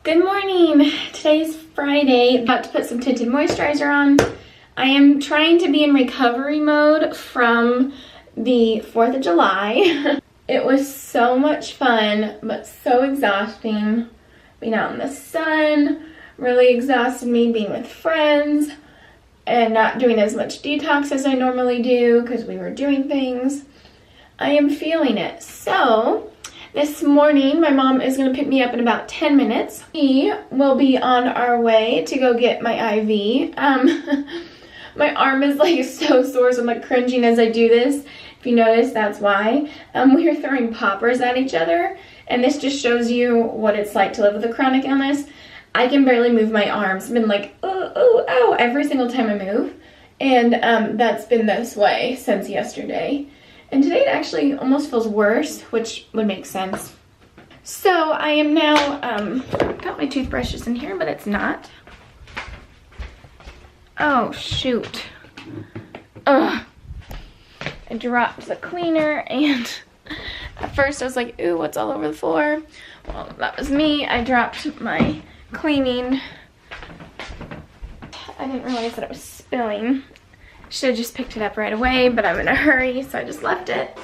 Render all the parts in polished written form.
Good morning. Today's Friday. About to put some tinted moisturizer on. I am trying to be in recovery mode from the 4th of July. It was so much fun, but so exhausting. Being out in the sun really exhausted me, being with friends, and not doing as much detox as I normally do because we were doing things. I am feeling it. So this morning, my mom is going to pick me up in about 10 minutes. We will be on our way to go get my IV. My arm is like so sore, so I'm like cringing as I do this. If you notice, that's why. We are throwing poppers at each other, and this just shows you what it's like to live with a chronic illness. I can barely move my arms. I've been like, oh, oh, ow, every single time I move. And that's been this way since yesterday. And today it actually almost feels worse, which would make sense. So I am now, got my toothbrushes in here, but it's not. Oh, shoot. Ugh. I dropped the cleaner, and at first I was like, ooh, what's all over the floor? Well, that was me. I dropped my cleaning. I didn't realize that it was spilling. Should have just picked it up right away, but I'm in a hurry, so I just left it.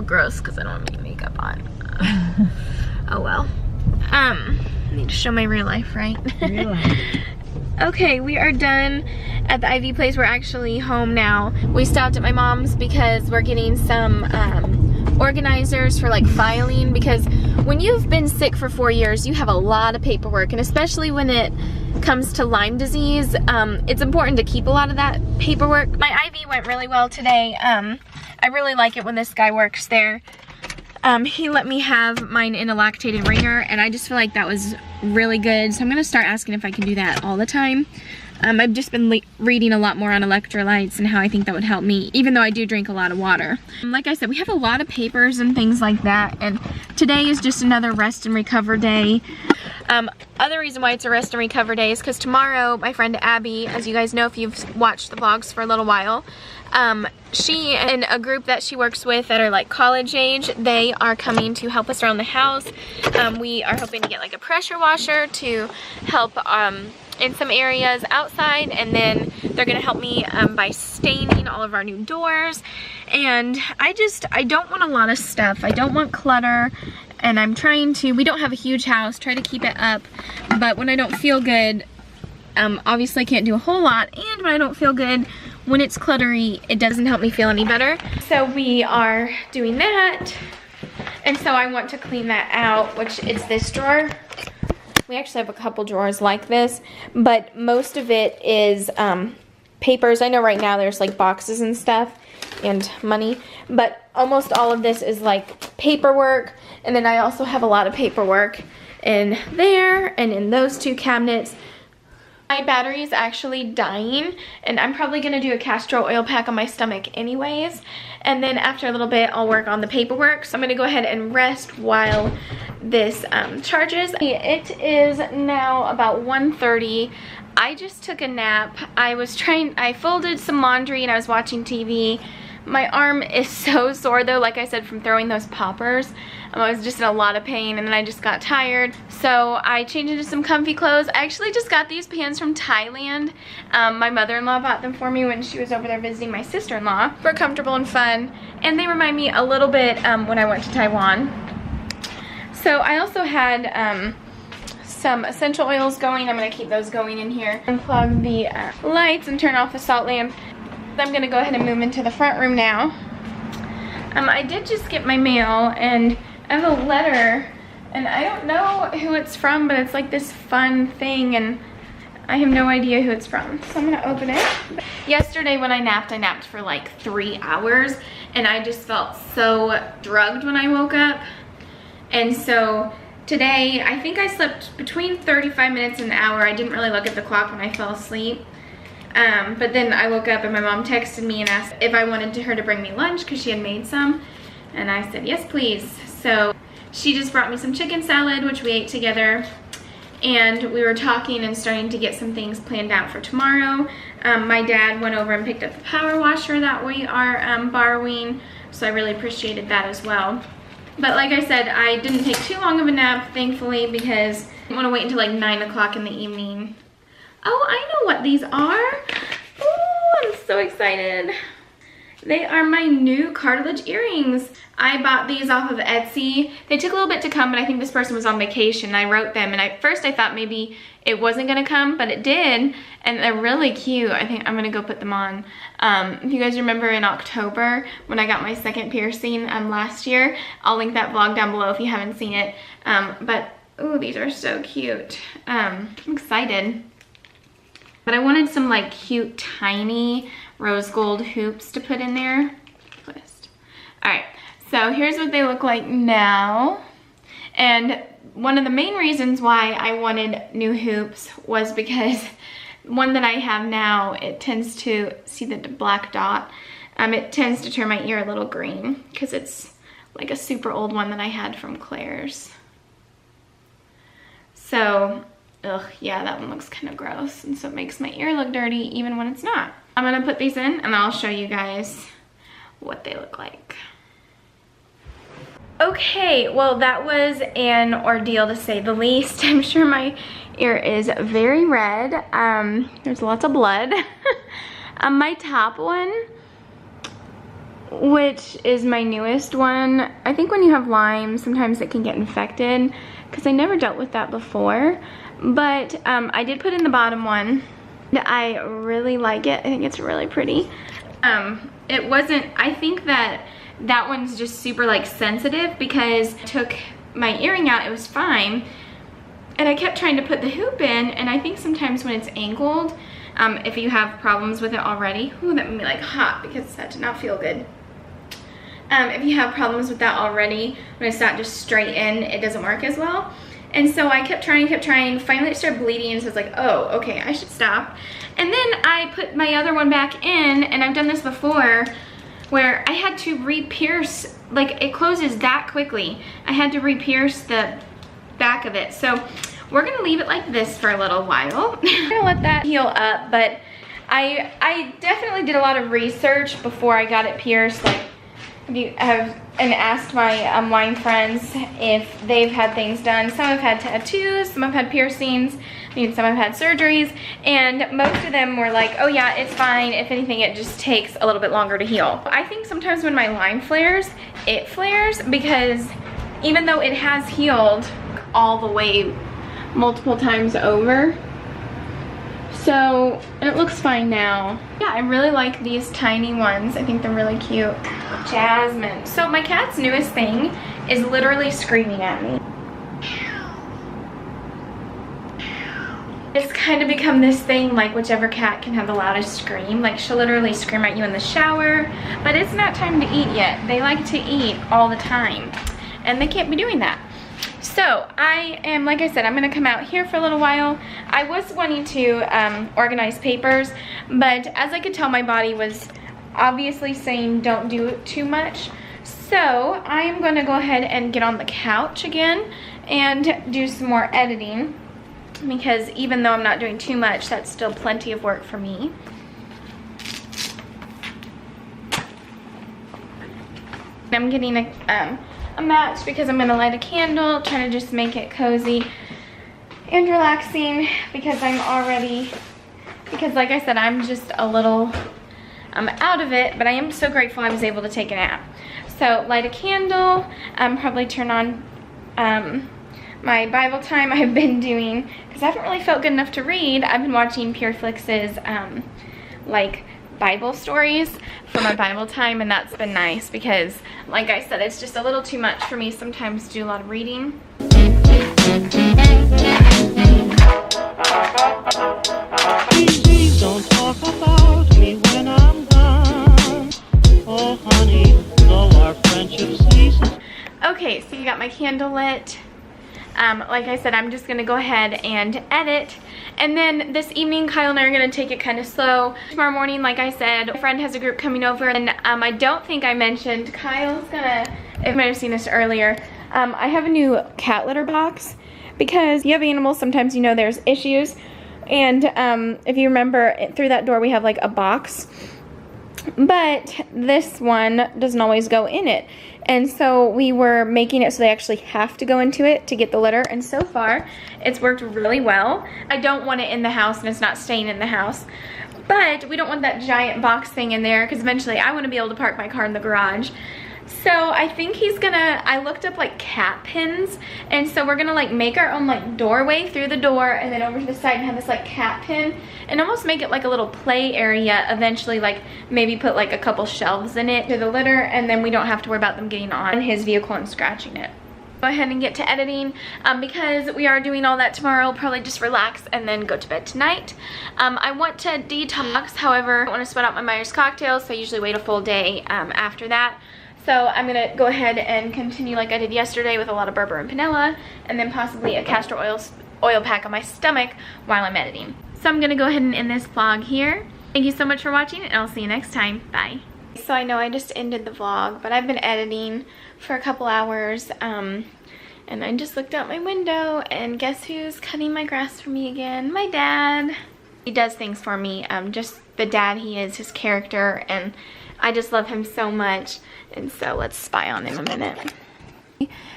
Gross because I don't have any makeup on. Oh well. I need to show my real life, right? Real life. Okay, we are done at the IV place. We're actually home now. We stopped at my mom's because we're getting some organizers for like filing, because when you've been sick for 4 years, you have a lot of paperwork, and especially when it comes to Lyme disease, it's important to keep a lot of that paperwork. My IV went really well today. I really like it when this guy works there. He let me have mine in a lactated ringer, and I just feel like that was really good. So I'm gonna start asking if I can do that all the time. I've just been reading a lot more on electrolytes and how I think that would help me, even though I do drink a lot of water. Like I said, we have a lot of papers and things like that, and today is just another rest and recover day. Other reason why it's a rest and recover day is because tomorrow my friend Abby, as you guys know if you've watched the vlogs for a little while, she and a group that she works with that are like college age, they are coming to help us around the house. We are hoping to get like a pressure washer to help in some areas outside, and then they're gonna help me by staining all of our new doors. And I don't want a lot of stuff. I don't want clutter, and I'm trying to, we don't have a huge house, try to keep it up, but when I don't feel good, obviously I can't do a whole lot, and when I don't feel good, when it's cluttery, it doesn't help me feel any better. So we are doing that, and so I want to clean that out, which is this drawer. We actually have a couple drawers like this, but most of it is papers. I know right now there's like boxes and stuff and money, but almost all of this is like paperwork. And then I also have a lot of paperwork in there and in those two cabinets. My battery is actually dying, and I'm probably gonna do a castor oil pack on my stomach anyways. And then after a little bit, I'll work on the paperwork. So I'm gonna go ahead and rest while this charges. It is now about 1:30. I just took a nap. I folded some laundry and I was watching TV. My arm is so sore though, like I said, from throwing those poppers. I was just in a lot of pain, and then I just got tired. So I changed into some comfy clothes. I actually just got these pants from Thailand. My mother-in-law bought them for me when she was over there visiting my sister-in-law. They're comfortable and fun, and they remind me a little bit when I went to Taiwan. So I also had some essential oils going. I'm gonna keep those going in here. Unplug the lights and turn off the salt lamp. I'm gonna go ahead and move into the front room now. I did just get my mail, and I have a letter, and I don't know who it's from, but it's like this fun thing, and I have no idea who it's from, so I'm gonna open it. Yesterday when I napped for like 3 hours, and I just felt so drugged when I woke up. And so today, I think I slept between 35 minutes and an hour. I didn't really look at the clock when I fell asleep. But then I woke up and my mom texted me and asked if I wanted her to bring me lunch because she had made some. And I said, yes, please. So she just brought me some chicken salad, which we ate together. And we were talking and starting to get some things planned out for tomorrow. My dad went over and picked up the power washer that we are borrowing. So I really appreciated that as well. But like I said, I didn't take too long of a nap, thankfully, because I didn't want to wait until like 9 o'clock in the evening. Oh, I know what these are. Oh, I'm so excited. They are my new cartilage earrings. I bought these off of Etsy. They took a little bit to come, but I think this person was on vacation. I wrote them, and at first I thought maybe it wasn't gonna come, but it did, and they're really cute. I think I'm gonna go put them on. If you guys remember in October when I got my second piercing last year, I'll link that vlog down below if you haven't seen it. But ooh, these are so cute. I'm excited. But I wanted some like cute, tiny rose gold hoops to put in there. Twist. All right, so here's what they look like now. And one of the main reasons why I wanted new hoops was because one that I have now, it tends to, see the black dot? It tends to turn my ear a little green because it's like a super old one that I had from Claire's. So, ugh, yeah, that one looks kind of gross, and so it makes my ear look dirty even when it's not. I'm gonna put these in and I'll show you guys what they look like. Okay, well that was an ordeal to say the least. I'm sure my ear is very red. There's lots of blood. My top one, which is my newest one, I think when you have Lyme, sometimes it can get infected because I never dealt with that before. But I did put in the bottom one. I really like it. I think it's really pretty. It wasn't, I think that one's just super like sensitive because I took my earring out, it was fine. And I kept trying to put the hoop in, and I think sometimes when it's angled, if you have problems with it already, ooh, that made me like hot because that did not feel good. If you have problems with that already, when it's not just straight in, it doesn't work as well. And so I kept trying, finally it started bleeding, and so I was like, oh, okay, I should stop. And then I put my other one back in, and I've done this before, where I had to re-pierce, like it closes that quickly. I had to re-pierce the back of it. So we're gonna leave it like this for a little while. I'm gonna let that heal up, but I definitely did a lot of research before I got it pierced. Like, and asked my Lyme friends if they've had things done. Some have had tattoos, some have had piercings, some have had surgeries, and most of them were like, oh yeah, it's fine. If anything, it just takes a little bit longer to heal. I think sometimes when my Lyme flares, it flares because even though it has healed all the way multiple times over, so it looks fine now. Yeah, I really like these tiny ones. I think they're really cute. Jasmine. So my cat's newest thing is literally screaming at me. It's kind of become this thing, like whichever cat can have the loudest scream. Like she'll literally scream at you in the shower, but it's not time to eat yet. They like to eat all the time, and they can't be doing that. So I am, like I said, I'm gonna come out here for a little while. I was wanting to organize papers, but as I could tell, my body was obviously saying don't do it too much. So I'm gonna go ahead and get on the couch again and do some more editing, because even though I'm not doing too much, that's still plenty of work for me. I'm getting a match because I'm gonna light a candle, try to just make it cozy and relaxing, because like I said, I'm just a little, I'm out of it, but I am so grateful I was able to take a nap. So light a candle, probably turn on my Bible time I've been doing, because I haven't really felt good enough to read. I've been watching Pureflix's like Bible stories for my Bible time, and that's been nice because, like I said, it's just a little too much for me sometimes to do a lot of reading. schedule it. Like I said, I'm just gonna go ahead and edit. And then this evening, Kyle and I are gonna take it kind of slow. Tomorrow morning, like I said, a friend has a group coming over, and I don't think I mentioned, Kyle's gonna, you might have seen this earlier, I have a new cat litter box, because you have animals, sometimes you know there's issues. And if you remember, through that door we have like a box, but this one doesn't always go in it. And so we were making it so they actually have to go into it to get the litter, and so far it's worked really well. I don't want it in the house, and it's not staying in the house, but we don't want that giant box thing in there, because eventually I want to be able to park my car in the garage. So I think he's gonna, I looked up like cat pins, and so we're gonna like make our own like doorway through the door, and then over to the side and have this like cat pin, and almost make it like a little play area eventually, like maybe put like a couple shelves in it to the litter, and then we don't have to worry about them getting on his vehicle and scratching it. Go ahead and get to editing, because we are doing all that tomorrow. I'll probably just relax and then go to bed tonight. I want to detox, however, I don't want to sweat out my Myers cocktails, so I usually wait a full day after that. So I'm gonna go ahead and continue like I did yesterday with a lot of berber and panela, and then possibly a castor oil pack on my stomach while I'm editing. So I'm gonna go ahead and end this vlog here. Thank you so much for watching, and I'll see you next time. Bye. So I know I just ended the vlog, but I've been editing for a couple hours, and I just looked out my window, and guess who's cutting my grass for me again? My dad. He does things for me, just the dad he is, his character, and I just love him so much. And so let's spy on him a minute.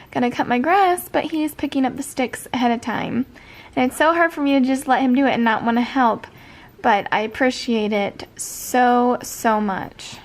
Gonna cut my grass, but he is picking up the sticks ahead of time. And it's so hard for me to just let him do it and not want to help, but I appreciate it so, so much.